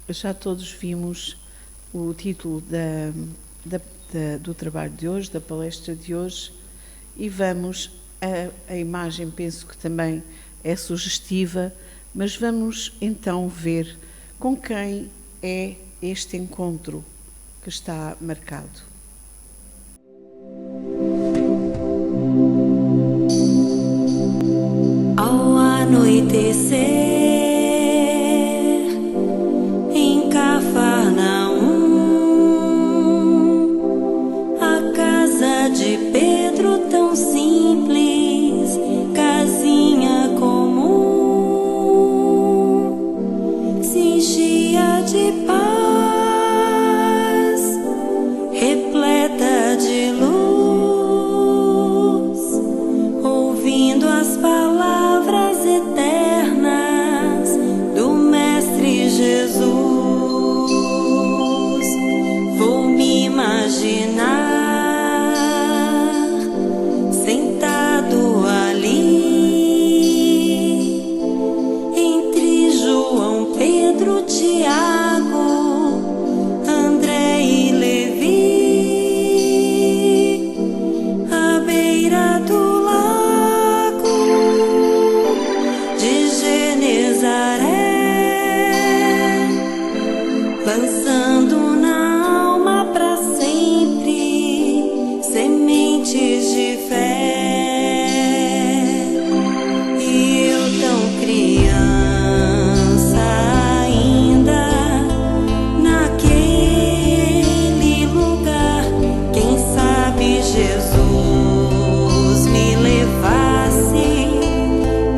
Já todos vimos o título do trabalho de hoje, da palestra de hoje, e vamos, a imagem penso que também é sugestiva, mas vamos então ver com quem é este encontro que está marcado. Ao anoitecer, em Cafarnaum, a casa de Pedro tão simples, casinha comum, se enchia de paz, repleta de luz, ouvindo as palavras eternas do Mestre Jesus. Vou me imaginar sentado ali entre João, Pedro, Tiago, André e Levi, à beira do lago de Genezaré, lançando na alma para sempre sementes de fé. E eu tão criança ainda naquele lugar, quem sabe Jesus me levasse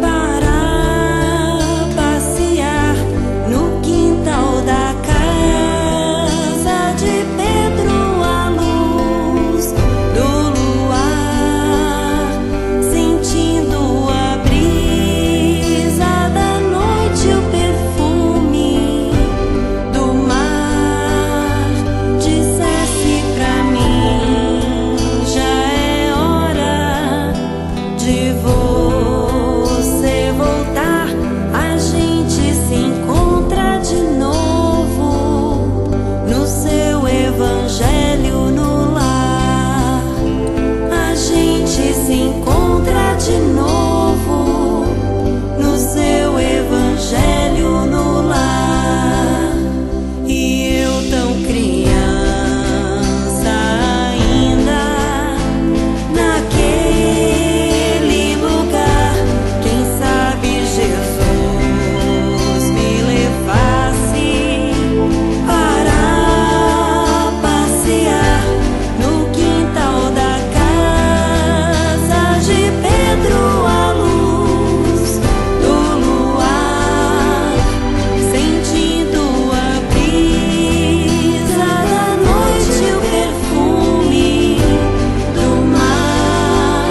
para passear no quintal da casa de Pedro, à luz do luar, sentindo a brisa da noite, o perfume do mar, dissesse pra mim: já é hora de você voltar. A gente se encontra de novo no seu evangelho no lar. A gente se encontra de novo no seu evangelho no lar. E eu tão criança ainda naquele lugar, quem sabe Jesus me levasse para passear no quintal da casa de Pedro, à luz do luar, sentindo a brisa da noite, o perfume do mar,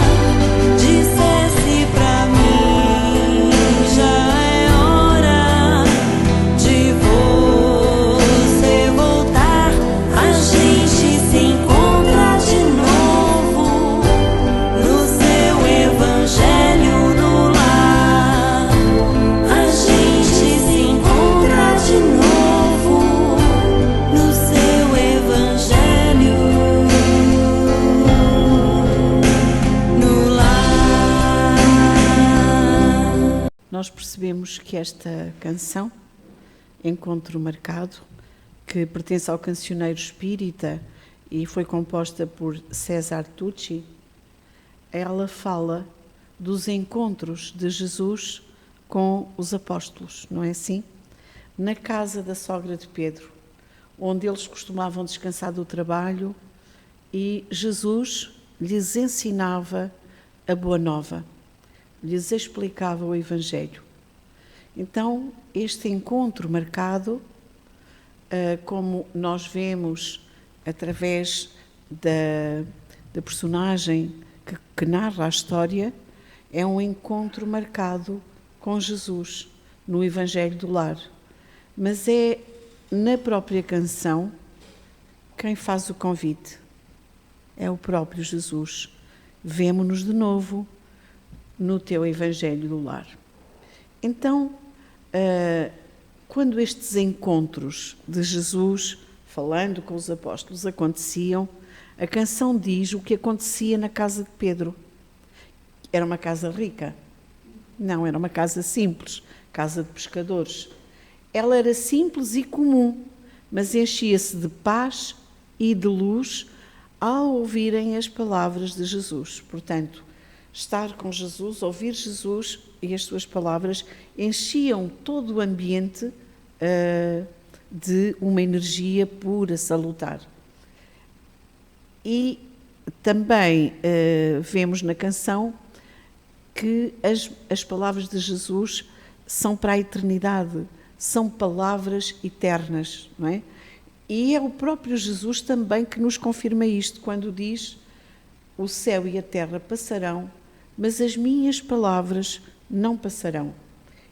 dissesse pra mim: já é hora de você voltar. A gente se encontra de novo no seu evangelho no lar. A gente se encontra de novo no seu evangelho no lar. Nós percebemos que esta canção, Encontro Marcado, que pertence ao cancioneiro espírita e foi composta por César Tucci, ela fala dos encontros de Jesus com os apóstolos, não é assim? Na casa da sogra de Pedro, onde eles costumavam descansar do trabalho, e Jesus lhes ensinava a boa nova, lhes explicava o Evangelho. Então, este encontro marcado, como nós vemos através da personagem que narra a história, é um encontro marcado com Jesus no Evangelho do Lar. Mas é na própria canção quem faz o convite. É o próprio Jesus. Vemo-nos de novo no teu Evangelho do Lar. Então, quando estes encontros de Jesus, falando com os apóstolos, aconteciam, a canção diz o que acontecia na casa de Pedro. Era uma casa rica? Não, era uma casa simples, casa de pescadores. Ela era simples e comum, mas enchia-se de paz e de luz ao ouvirem as palavras de Jesus. Portanto, estar com Jesus, ouvir Jesus e as suas palavras enchiam todo o ambiente de uma energia pura, salutar. E também vemos na canção que as palavras de Jesus são para a eternidade, são palavras eternas, não é? E é o próprio Jesus também que nos confirma isto, quando diz: o céu e a terra passarão, mas as minhas palavras não passarão.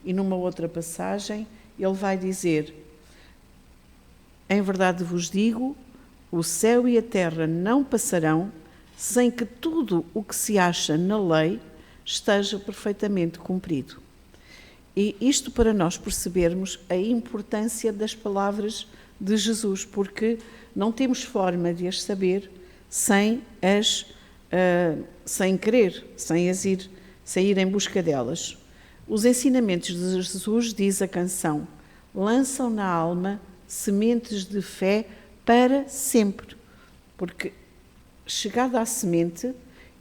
E numa outra passagem, ele vai dizer: em verdade vos digo, o céu e a terra não passarão, sem que tudo o que se acha na lei esteja perfeitamente cumprido. E isto para nós percebermos a importância das palavras de Jesus, porque não temos forma de as saber sem querer, sem ir em busca delas. Os ensinamentos de Jesus, diz a canção, lançam na alma sementes de fé para sempre, porque chegada à semente,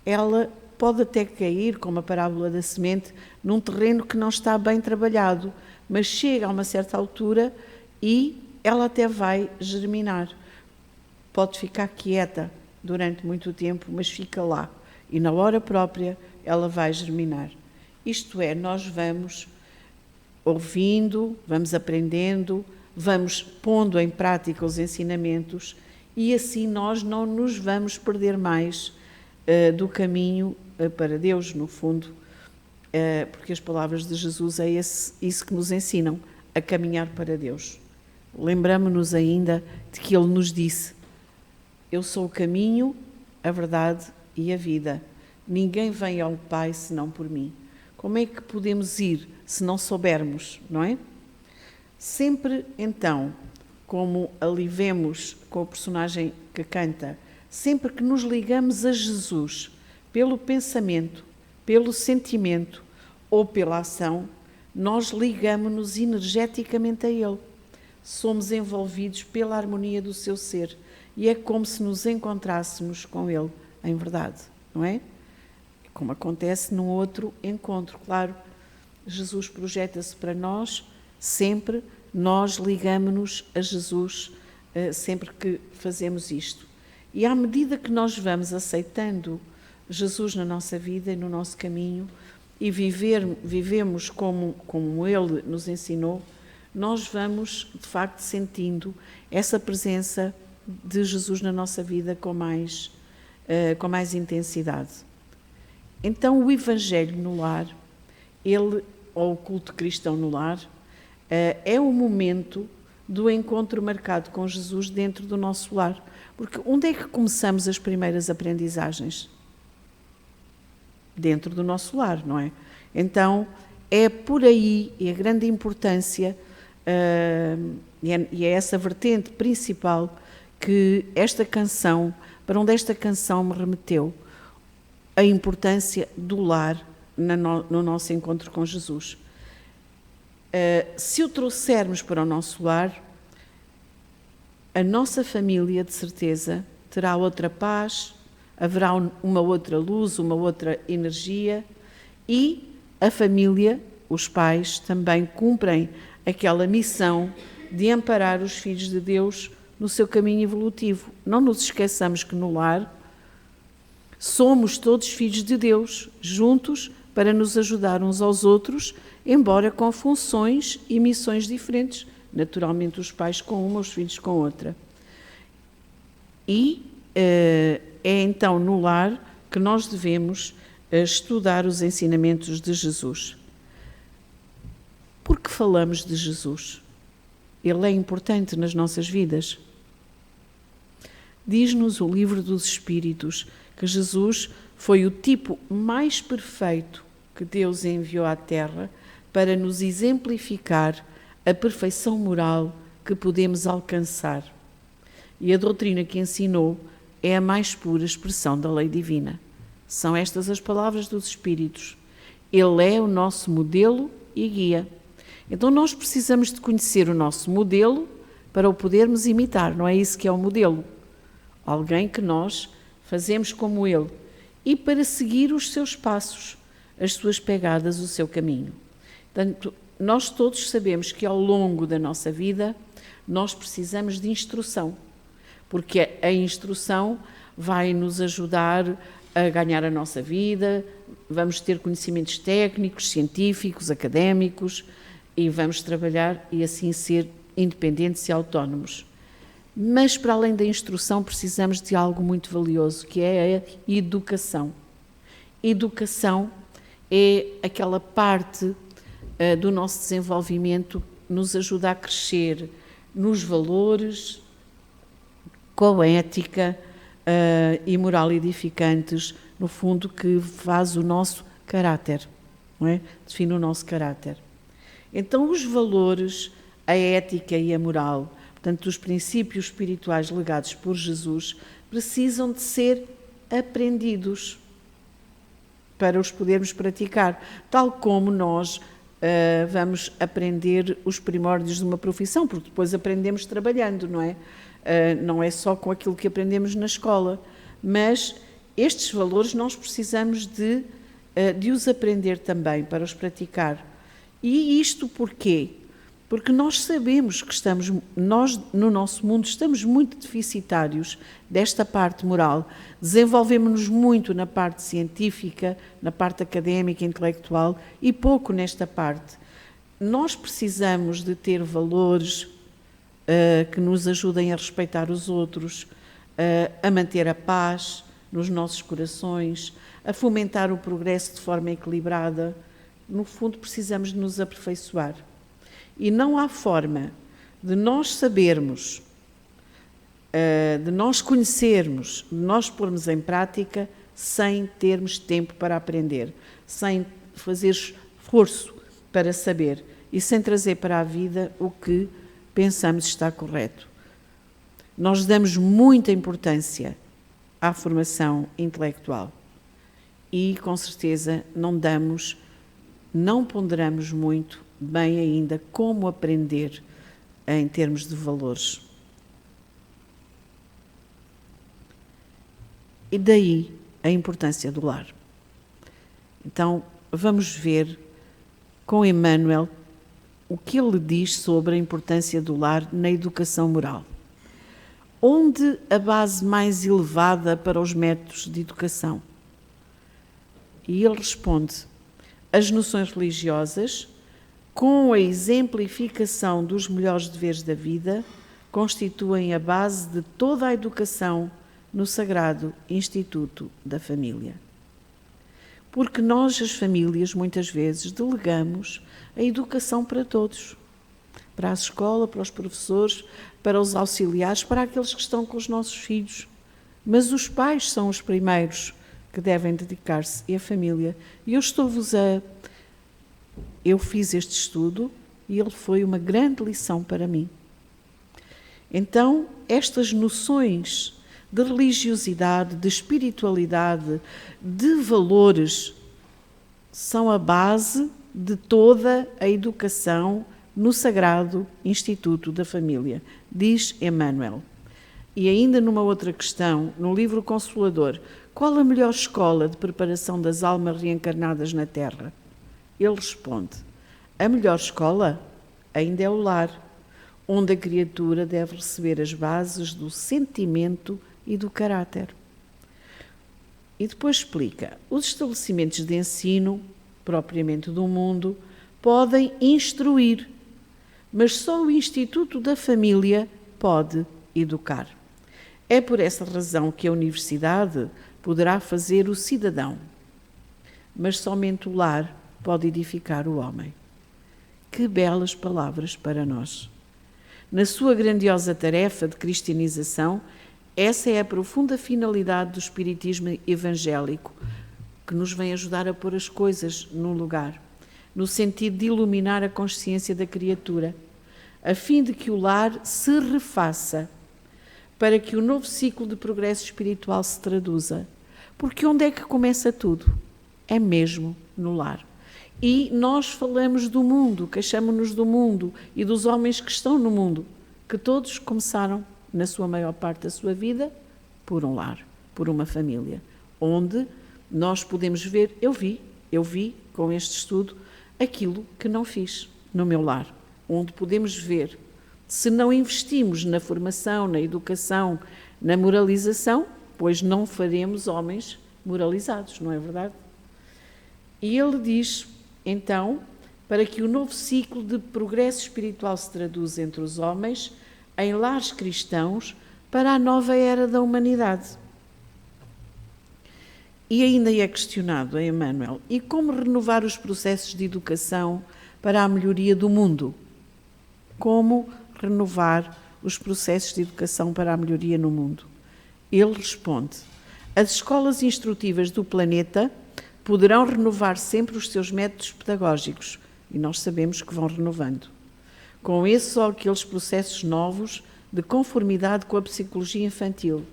ela pode até cair, como a parábola da semente, num terreno que não está bem trabalhado, mas chega a uma certa altura e ela até vai germinar. Pode ficar quieta durante muito tempo, mas fica lá. E na hora própria ela vai germinar. Isto é, nós vamos ouvindo, vamos aprendendo, vamos pondo em prática os ensinamentos e assim nós não nos vamos perder mais do caminho para Deus, no fundo, porque as palavras de Jesus é isso que nos ensinam, a caminhar para Deus. Lembramo-nos ainda de que Ele nos disse: eu sou o caminho, a verdade e a vida. Ninguém vem ao Pai senão por mim. Como é que podemos ir se não soubermos, não é? Sempre, então, como ali vemos com o personagem que canta, sempre que nos ligamos a Jesus, pelo pensamento, pelo sentimento ou pela ação, nós ligamos-nos energeticamente a Ele. Somos envolvidos pela harmonia do seu ser e é como se nos encontrássemos com Ele, em verdade, não é? Como acontece num outro encontro, claro. Jesus projeta-se para nós, sempre nós ligamos-nos a Jesus, sempre que fazemos isto. E à medida que nós vamos aceitando Jesus na nossa vida e no nosso caminho e vivemos como Ele nos ensinou, nós vamos, de facto, sentindo essa presença de Jesus na nossa vida com mais intensidade. Então, o Evangelho no lar, ou o culto cristão no lar, é o momento do encontro marcado com Jesus dentro do nosso lar. Porque onde é que começamos as primeiras aprendizagens? Dentro do nosso lar, não é? Então, é por aí, e a grande importância, e é essa vertente principal que para onde esta canção me remeteu, a importância do lar no nosso encontro com Jesus. Se o trouxermos para o nosso lar, a nossa família, de certeza, terá outra paz, haverá uma outra luz, uma outra energia e a família, os pais, também cumprem aquela missão de amparar os filhos de Deus no seu caminho evolutivo. Não nos esqueçamos que no lar somos todos filhos de Deus, juntos para nos ajudar uns aos outros, embora com funções e missões diferentes. Naturalmente os pais com uma, os filhos com outra. E é então no lar que nós devemos estudar os ensinamentos de Jesus. Por que falamos de Jesus? Ele é importante nas nossas vidas. Diz-nos o Livro dos Espíritos que Jesus foi o tipo mais perfeito que Deus enviou à Terra para nos exemplificar a perfeição moral que podemos alcançar. E a doutrina que ensinou é a mais pura expressão da lei divina. São estas as palavras dos Espíritos. Ele é o nosso modelo e guia. Então nós precisamos de conhecer o nosso modelo para o podermos imitar, não é isso que é o modelo? Alguém que nós fazemos como ele. E para seguir os seus passos, as suas pegadas, o seu caminho. Portanto, nós todos sabemos que ao longo da nossa vida nós precisamos de instrução, porque a instrução vai nos ajudar a ganhar a nossa vida, vamos ter conhecimentos técnicos, científicos, académicos e vamos trabalhar e assim ser independentes e autónomos. Mas para além da instrução precisamos de algo muito valioso, que é a educação. Educação é aquela parte do nosso desenvolvimento que nos ajuda a crescer nos valores, com a ética e moral edificantes, no fundo, que faz o nosso caráter, não é? Define o nosso caráter. Então, os valores, a ética e a moral, portanto, os princípios espirituais legados por Jesus, precisam de ser aprendidos para os podermos praticar, tal como nós vamos aprender os primórdios de uma profissão, porque depois aprendemos trabalhando, não é? Não é só com aquilo que aprendemos na escola, mas estes valores nós precisamos de os aprender também para os praticar. E isto porquê? Porque nós sabemos que nós no nosso mundo estamos muito deficitários desta parte moral, desenvolvemos-nos muito na parte científica, na parte académica, intelectual e pouco nesta parte. Nós precisamos de ter valores que nos ajudem a respeitar os outros, a manter a paz nos nossos corações, a fomentar o progresso de forma equilibrada. No fundo, precisamos de nos aperfeiçoar. E não há forma de nós sabermos, de nós conhecermos, de nós pormos em prática sem termos tempo para aprender, sem fazer esforço para saber e sem trazer para a vida o que pensamos estar correto. Nós damos muita importância à formação intelectual e, com certeza, não ponderamos muito bem ainda como aprender em termos de valores. E daí a importância do lar. Então, vamos ver com Emmanuel o que ele diz sobre a importância do lar na educação moral. Onde a base mais elevada para os métodos de educação? E ele responde: as noções religiosas, com a exemplificação dos melhores deveres da vida, constituem a base de toda a educação no sagrado Instituto da Família. Porque nós, as famílias, muitas vezes delegamos a educação para todos, para a escola, para os professores, para os auxiliares, para aqueles que estão com os nossos filhos. Mas os pais são os primeiros que devem dedicar-se, e a família. E eu fiz este estudo e ele foi uma grande lição para mim. Então, estas noções de religiosidade, de espiritualidade, de valores, são a base de toda a educação no Sagrado Instituto da Família, diz Emmanuel. E ainda numa outra questão, no livro Consolador, qual a melhor escola de preparação das almas reencarnadas na Terra? Ele responde: a melhor escola ainda é o lar, onde a criatura deve receber as bases do sentimento e do caráter. E depois explica: os estabelecimentos de ensino, propriamente do mundo, podem instruir, mas só o Instituto da Família pode educar. É por essa razão que a universidade poderá fazer o cidadão, mas somente o lar pode edificar o homem. Que belas palavras para nós! Na sua grandiosa tarefa de cristianização, essa é a profunda finalidade do espiritismo evangélico, que nos vem ajudar a pôr as coisas no lugar, no sentido de iluminar a consciência da criatura a fim de que o lar se refaça, para que o novo ciclo de progresso espiritual se traduza. Porque onde é que começa tudo? É mesmo no lar. E nós falamos do mundo, queixamos-nos do mundo e dos homens que estão no mundo, que todos começaram, na sua maior parte da sua vida, por um lar, por uma família, onde nós podemos ver, eu vi com este estudo, aquilo que não fiz no meu lar, onde podemos ver, se não investimos na formação, na educação, na moralização, pois não faremos homens moralizados, não é verdade? E ele diz, então, para que o novo ciclo de progresso espiritual se traduza entre os homens, em lares cristãos, para a nova era da humanidade. E ainda é questionado a Emmanuel, e como renovar os processos de educação para a melhoria do mundo? Como renovar os processos de educação para a melhoria no mundo? Ele responde, as escolas instrutivas do planeta poderão renovar sempre os seus métodos pedagógicos, e nós sabemos que vão renovando, com esses ou aqueles processos novos de conformidade com a psicologia infantil.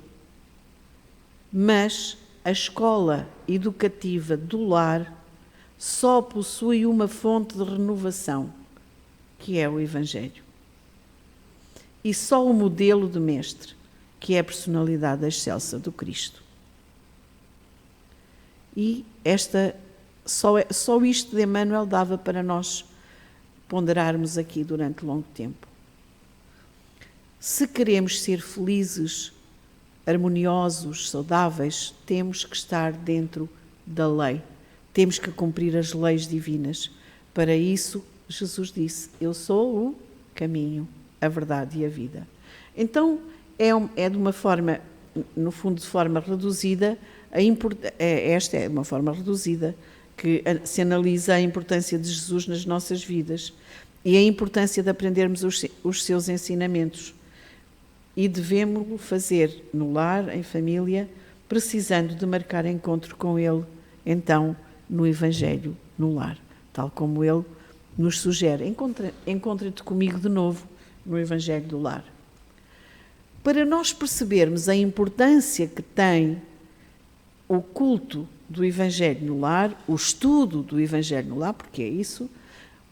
Mas a escola educativa do lar só possui uma fonte de renovação, que é o Evangelho. E só o modelo de mestre, que é a personalidade excelsa do Cristo. E só isto de Emmanuel dava para nós ponderarmos aqui durante longo tempo. Se queremos ser felizes, harmoniosos, saudáveis, temos que estar dentro da lei. Temos que cumprir as leis divinas. Para isso, Jesus disse, eu sou o caminho, a verdade e a vida. Então, é de uma forma, no fundo de forma reduzida, esta é uma forma reduzida, que se analisa a importância de Jesus nas nossas vidas e a importância de aprendermos os seus ensinamentos. E devemos-lo fazer no lar, em família, precisando de marcar encontro com Ele, então, no Evangelho, no lar, tal como Ele nos sugere. Encontra-te comigo de novo no Evangelho do lar. Para nós percebermos a importância que tem o culto do Evangelho no lar, o estudo do Evangelho no lar, porque é isso,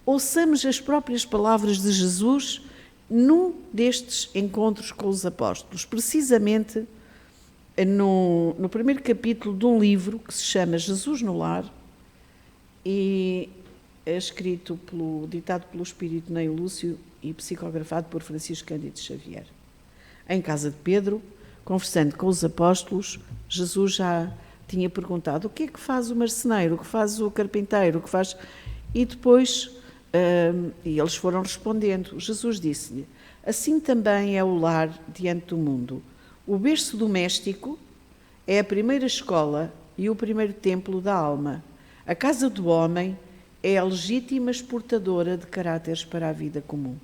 ouçamos as próprias palavras de Jesus num destes encontros com os apóstolos, precisamente no primeiro capítulo de um livro que se chama Jesus no Lar e é ditado pelo Espírito Neio Lúcio e psicografado por Francisco Cândido Xavier. Em casa de Pedro, conversando com os apóstolos, Jesus já tinha perguntado o que é que faz o marceneiro, o que faz o carpinteiro, o que faz... E depois, e eles foram respondendo. Jesus disse-lhe, assim também é o lar diante do mundo. O berço doméstico é a primeira escola e o primeiro templo da alma. A casa do homem é a legítima exportadora de caráteres para a vida comum.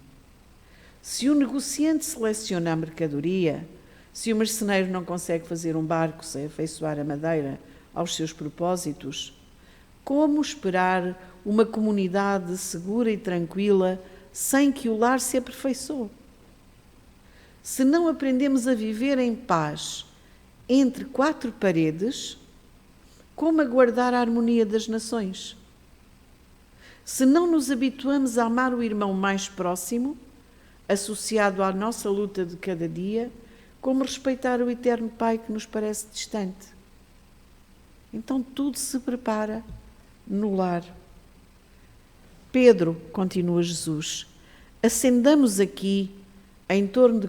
Se o negociante seleciona a mercadoria, se o marceneiro não consegue fazer um barco sem afeiçoar a madeira aos seus propósitos, como esperar uma comunidade segura e tranquila sem que o lar se aperfeiçoe? Se não aprendemos a viver em paz entre quatro paredes, como aguardar a harmonia das nações? Se não nos habituamos a amar o irmão mais próximo, associado à nossa luta de cada dia, como respeitar o eterno Pai que nos parece distante? Então tudo se prepara no lar. Pedro, continua Jesus, acendamos aqui, em torno de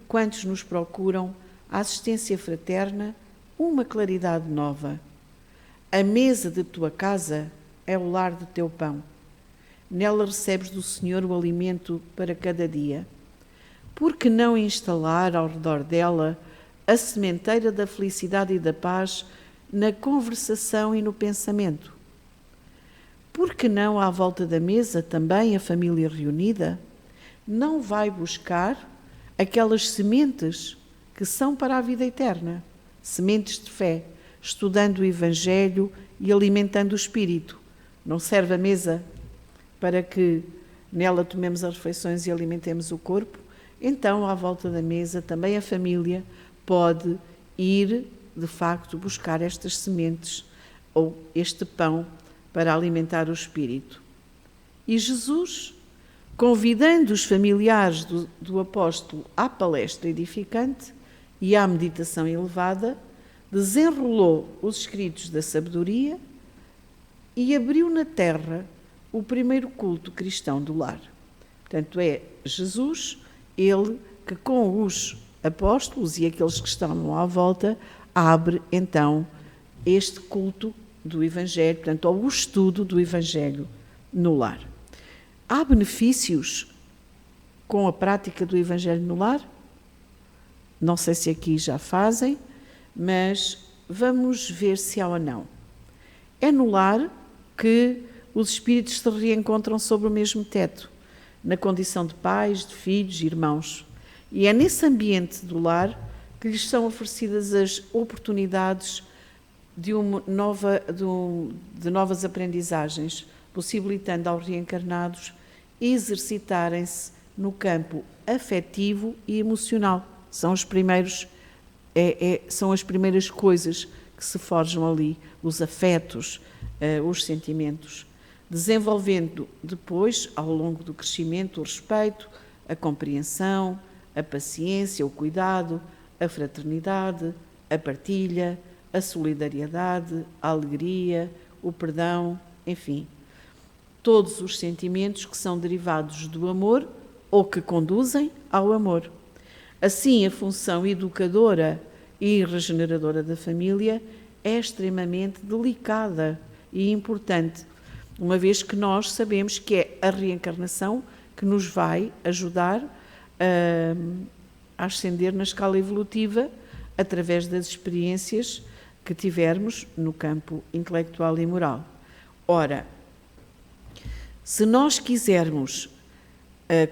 quantos nos procuram, a assistência fraterna, uma claridade nova. A mesa de tua casa é o lar de teu pão. Nela recebes do Senhor o alimento para cada dia. Por que não instalar ao redor dela a sementeira da felicidade e da paz na conversação e no pensamento? Por que não à volta da mesa também a família reunida não vai buscar aquelas sementes que são para a vida eterna, sementes de fé, estudando o Evangelho e alimentando o Espírito? Não serve a mesa para que nela tomemos as refeições e alimentemos o corpo, então, à volta da mesa, também a família pode ir, de facto, buscar estas sementes ou este pão para alimentar o espírito. E Jesus, convidando os familiares do apóstolo à palestra edificante e à meditação elevada, desenrolou os escritos da sabedoria e abriu na terra o primeiro culto cristão do lar. Portanto, é Jesus, ele que com os apóstolos e aqueles que estão à volta, abre então este culto do Evangelho, portanto, ou o estudo do Evangelho no lar. Há benefícios com a prática do Evangelho no lar? Não sei se aqui já fazem, mas vamos ver se há ou não. É no lar que os espíritos se reencontram sobre o mesmo teto, na condição de pais, de filhos, irmãos. E é nesse ambiente do lar que lhes são oferecidas as oportunidades de novas aprendizagens, possibilitando aos reencarnados exercitarem-se no campo afetivo e emocional. São as primeiras coisas que se forjam ali, os afetos, os sentimentos, desenvolvendo depois, ao longo do crescimento, o respeito, a compreensão, a paciência, o cuidado, a fraternidade, a partilha, a solidariedade, a alegria, o perdão, enfim, todos os sentimentos que são derivados do amor ou que conduzem ao amor. Assim, a função educadora e regeneradora da família é extremamente delicada e importante, uma vez que nós sabemos que é a reencarnação que nos vai ajudar a ascender na escala evolutiva através das experiências que tivermos no campo intelectual e moral. Ora, se nós quisermos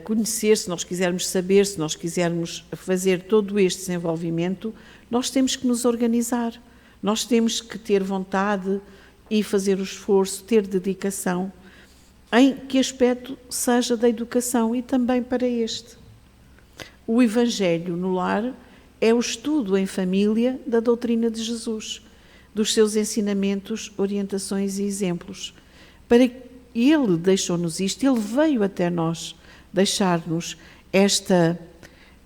conhecer, se nós quisermos saber, se nós quisermos fazer todo este desenvolvimento, nós temos que nos organizar, nós temos que ter vontade e fazer o esforço, ter dedicação, em que aspecto seja da educação e também para este. O Evangelho no lar é o estudo em família da doutrina de Jesus, dos seus ensinamentos, orientações e exemplos. Ele deixou-nos isto, ele veio até nós deixar-nos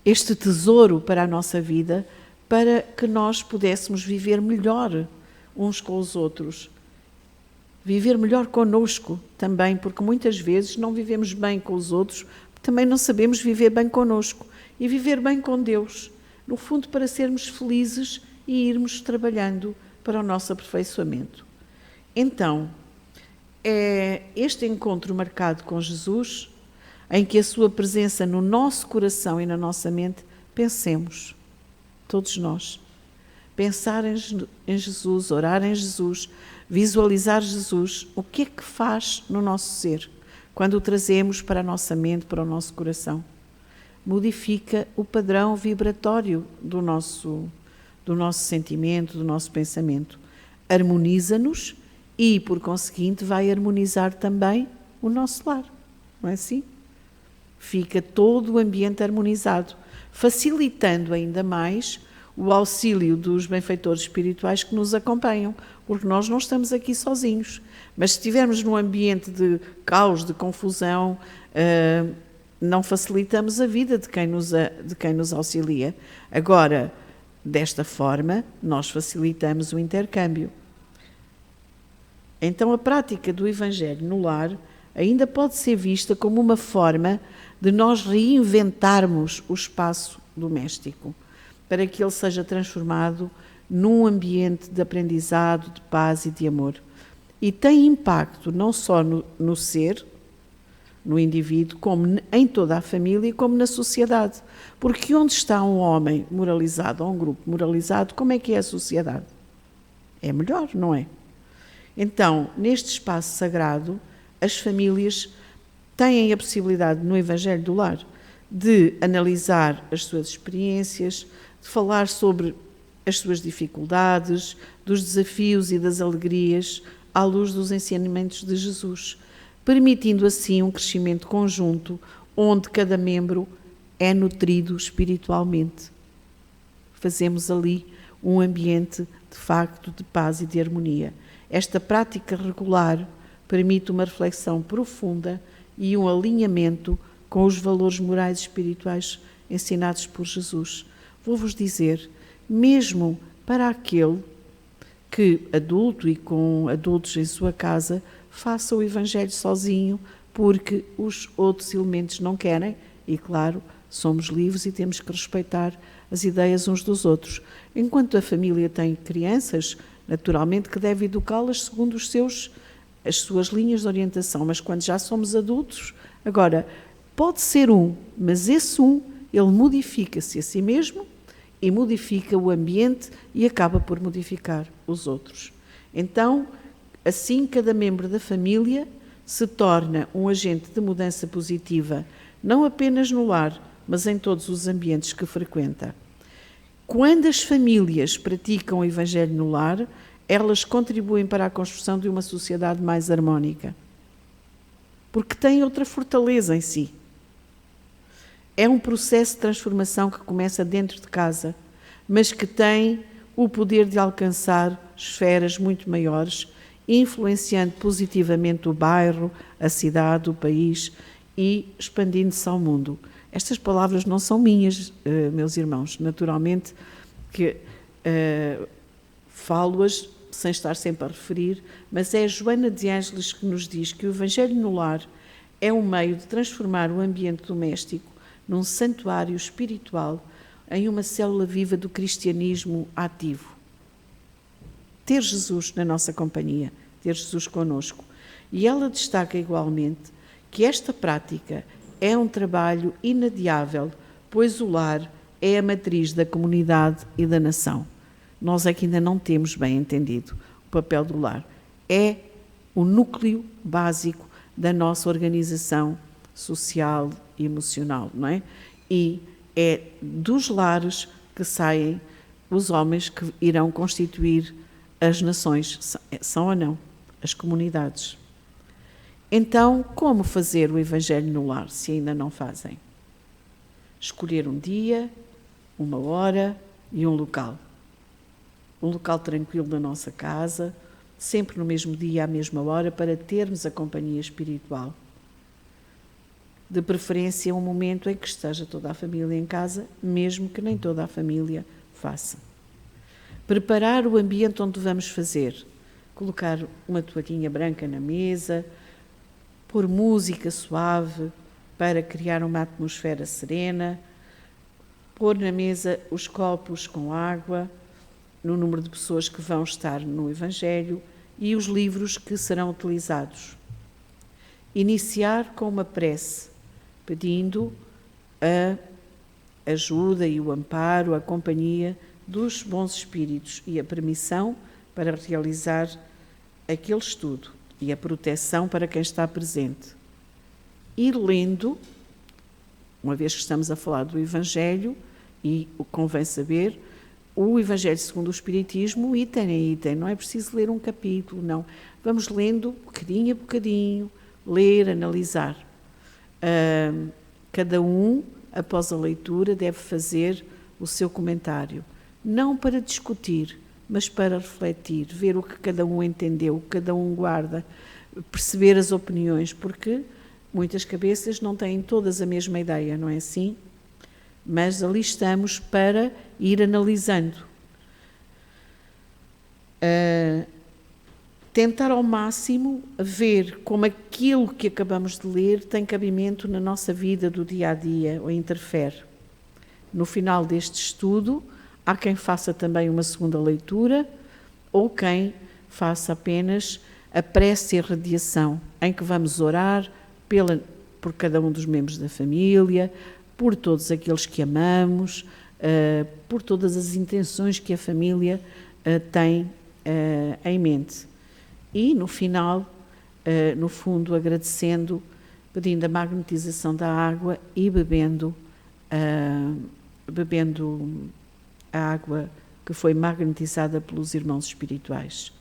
este tesouro para a nossa vida, para que nós pudéssemos viver melhor uns com os outros. Viver melhor connosco também, porque muitas vezes não vivemos bem com os outros, também não sabemos viver bem connosco e viver bem com Deus, no fundo para sermos felizes e irmos trabalhando para o nosso aperfeiçoamento. Então, é este encontro marcado com Jesus, em que a sua presença no nosso coração e na nossa mente, pensemos, todos nós, pensar em Jesus, orar em Jesus, visualizar Jesus, o que é que faz no nosso ser, quando o trazemos para a nossa mente, para o nosso coração. Modifica o padrão vibratório do nosso sentimento, do nosso pensamento. Harmoniza-nos e, por conseguinte, vai harmonizar também o nosso lar. Não é assim? Fica todo o ambiente harmonizado, facilitando ainda mais o auxílio dos benfeitores espirituais que nos acompanham, porque nós não estamos aqui sozinhos. Mas se estivermos num ambiente de caos, de confusão, não facilitamos a vida de quem nos auxilia. Agora, desta forma, nós facilitamos o intercâmbio. Então, a prática do Evangelho no lar ainda pode ser vista como uma forma de nós reinventarmos o espaço doméstico, para que ele seja transformado num ambiente de aprendizado, de paz e de amor. E tem impacto não só no ser, no indivíduo, como em toda a família e como na sociedade. Porque onde está um homem moralizado ou um grupo moralizado, como é que é a sociedade? É melhor, não é? Então, neste espaço sagrado, as famílias têm a possibilidade, no Evangelho do Lar, de analisar as suas experiências, de falar sobre as suas dificuldades, dos desafios e das alegrias, à luz dos ensinamentos de Jesus, permitindo assim um crescimento conjunto onde cada membro é nutrido espiritualmente. Fazemos ali um ambiente, de facto, de paz e de harmonia. Esta prática regular permite uma reflexão profunda e um alinhamento com os valores morais e espirituais ensinados por Jesus. Vou-vos dizer, mesmo para aquele que, adulto e com adultos em sua casa, faça o Evangelho sozinho, porque os outros elementos não querem, e claro, somos livres e temos que respeitar as ideias uns dos outros. Enquanto a família tem crianças, naturalmente que deve educá-las segundo as suas linhas de orientação, mas quando já somos adultos, agora, pode ser mas esse ele modifica-se a si mesmo e modifica o ambiente e acaba por modificar os outros. Então, assim, cada membro da família se torna um agente de mudança positiva, não apenas no lar, mas em todos os ambientes que frequenta. Quando as famílias praticam o Evangelho no lar, elas contribuem para a construção de uma sociedade mais harmónica, porque têm outra fortaleza em si. É um processo de transformação que começa dentro de casa, mas que tem o poder de alcançar esferas muito maiores, influenciando positivamente o bairro, a cidade, o país e expandindo-se ao mundo. Estas palavras não são minhas, meus irmãos, naturalmente que falo-as sem estar sempre a referir, mas é a Joana de Ângeles que nos diz que o Evangelho no lar é um meio de transformar o ambiente doméstico num santuário espiritual, em uma célula viva do cristianismo ativo. Ter Jesus na nossa companhia, ter Jesus connosco. E ela destaca igualmente que esta prática é um trabalho inadiável, pois o lar é a matriz da comunidade e da nação. Nós é que ainda não temos bem entendido o papel do lar. É o núcleo básico da nossa organização social e emocional, não é? E é dos lares que saem os homens que irão constituir as nações, são ou não, as comunidades. Então, como fazer o Evangelho no lar, se ainda não fazem? Escolher um dia, uma hora e um local. Um local tranquilo da nossa casa, sempre no mesmo dia, à mesma hora, para termos a companhia espiritual. De preferência, um momento em que esteja toda a família em casa, mesmo que nem toda a família faça. Preparar o ambiente onde vamos fazer. Colocar uma toalhinha branca na mesa, pôr música suave para criar uma atmosfera serena, pôr na mesa os copos com água, no número de pessoas que vão estar no Evangelho e os livros que serão utilizados. Iniciar com uma prece, pedindo a ajuda e o amparo, a companhia dos bons espíritos e a permissão para realizar aquele estudo e a proteção para quem está presente. Ir lendo, uma vez que estamos a falar do Evangelho, e convém saber, o Evangelho segundo o Espiritismo, item a item, não é preciso ler um capítulo, não. Vamos lendo bocadinho a bocadinho, ler, analisar. Cada um, após a leitura, deve fazer o seu comentário. Não para discutir, mas para refletir, ver o que cada um entendeu, o que cada um guarda, perceber as opiniões, porque muitas cabeças não têm todas a mesma ideia, não é assim? Mas ali estamos para ir analisando. Tentar ao máximo ver como aquilo que acabamos de ler tem cabimento na nossa vida do dia a dia ou interfere. No final deste estudo, há quem faça também uma segunda leitura ou quem faça apenas a prece e a radiação, em que vamos orar por cada um dos membros da família, por todos aqueles que amamos, por todas as intenções que a família tem em mente. E, no final, no fundo, agradecendo, pedindo a magnetização da água e bebendo a água que foi magnetizada pelos irmãos espirituais.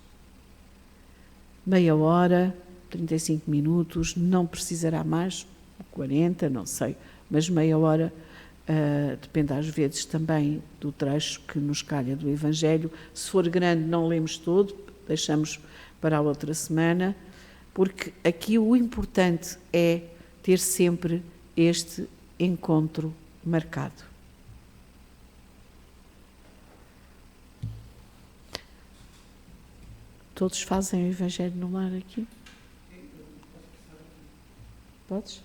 Meia hora, 35 minutos, não precisará mais, 40, não sei, mas meia hora, depende às vezes também do trecho que nos calha do Evangelho. Se for grande, não lemos todo, deixamos para a outra semana, porque aqui o importante é ter sempre este encontro marcado. Todos fazem o Evangelho no lar aqui? Podes?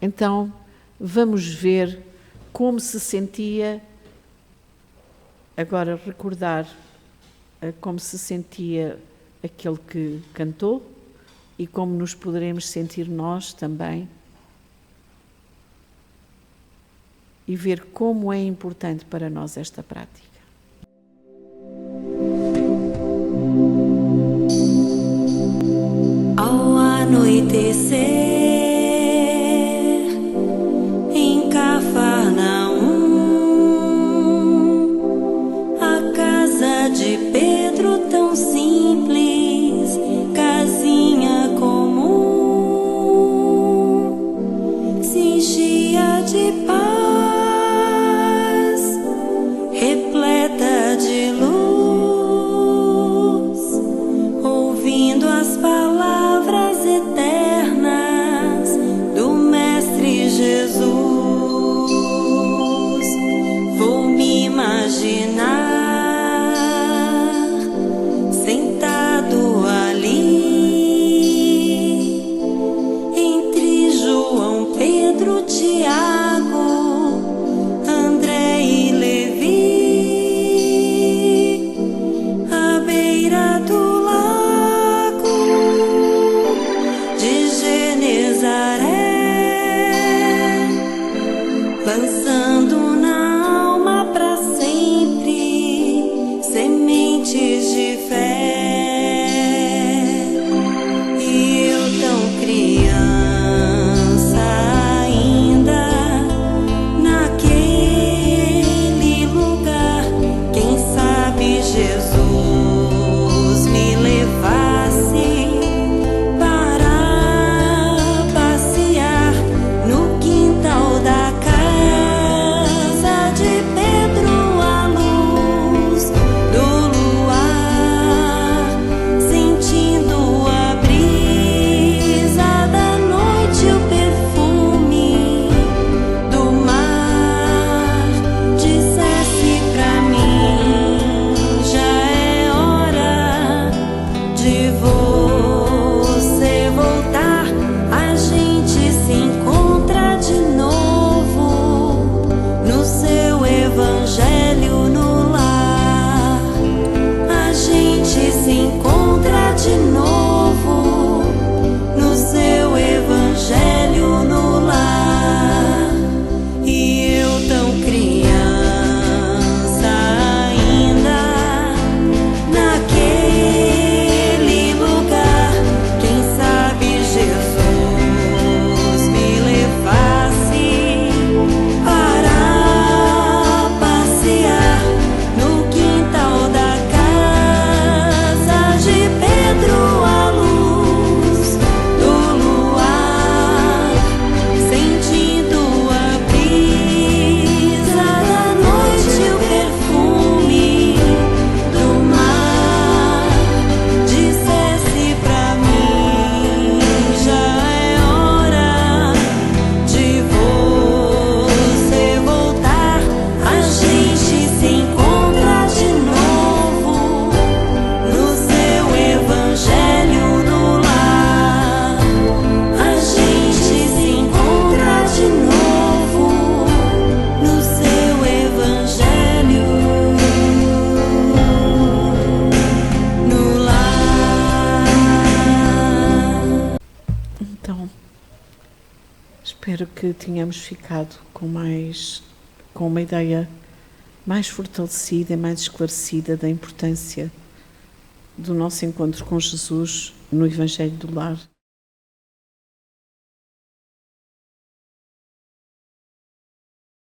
Então, vamos ver como se sentia, agora recordar como se sentia aquele que cantou e como nos poderemos sentir nós também, e ver como é importante para nós esta prática. Ao anoitecer, em Cafarnaum, a casa de Pedro tão simples, casinha comum, se enchia de paz, repleta de luz, ouvindo as palavras eternas do Mestre Jesus. Vou me imaginar sentado ali entre João, Pedro, Tiago, André e Levi, à beira do lago de Genezaré, lançando na alma para sempre sementes de fé. E eu tão criança ainda, naquele lugar, quem sabe Jesus me levasse para passear no quintal da casa de Pedro, à luz do luar, sentindo a brisa da noite, o perfume do mar, dissesse pra mim: já é hora de você voltar. A gente se encontra de novo no seu Evangelho no lar. A gente se encontra de novo no seu Evangelho no lar. E eu tão criança ainda, naquele lugar, quem sabe Jesus me levasse para passear no quintal da casa de Pedro, à luz do luar, sentindo a brisa da noite, o perfume do mar, dissesse pra mim: já é hora de você voltar. A gente se encontra de novo no seu Evangelho no lar. A gente se encontra de novo no seu Evangelho no lar. Então, espero que tenhamos ficado com uma ideia mais fortalecida e mais esclarecida da importância do nosso encontro com Jesus no Evangelho do Lar.